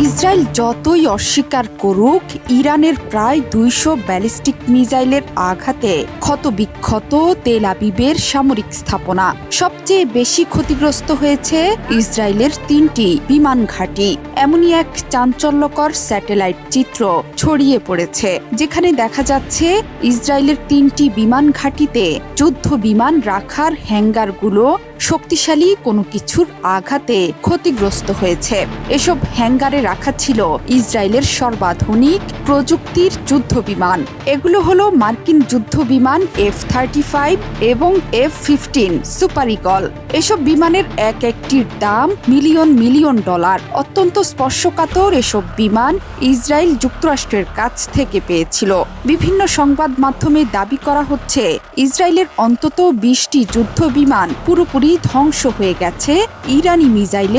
Israel যতই অস্বীকার করুক, ইরানের প্রায় ২০০ ব্যালিস্টিক মিসাইলের আঘাতে ক্ষতবিক্ষত তেল আবিবের সামরিক স্থাপনা। সবচেয়ে বেশি ক্ষতিগ্রস্ত হয়েছে ইসরায়েলের ৩টি বিমান ঘাঁটি। এমনই এক চাঞ্চল্যকর স্যাটেলাইট চিত্র ছড়িয়ে পড়েছে, যেখানে দেখা যাচ্ছে ইসরায়েলের ৩টি বিমান ঘাঁটিতে যুদ্ধ বিমান রাখার হ্যাঙ্গারগুলো শক্তিশালী কোনো কিছুর আঘাতে ক্ষতিগ্রস্ত হয়েছে। এসব হ্যাঙ্গারে রাখা ছিল ইসরায়েলের সর্বাধুনিক প্রযুক্তির যুদ্ধ বিমান। এগুলো হলো মার্কিন যুদ্ধ বিমান F-35 এবং F-15 সুপার ঈগল। এসব বিমানের এক একটির দাম মিলিয়ন মিলিয়ন ডলার। অত্যন্ত স্পর্শকাতর এসব বিমান ইসরায়েল যুক্তরাষ্ট্রের কাছ থেকে পেয়েছিল। বিভিন্ন সংবাদ মাধ্যমে দাবি করা হচ্ছে, ইসরায়েলের অন্তত ২০টি যুদ্ধ বিমান পুরোপুরি ধ্বংস হয়ে গেছে ইরানি মিসাইলের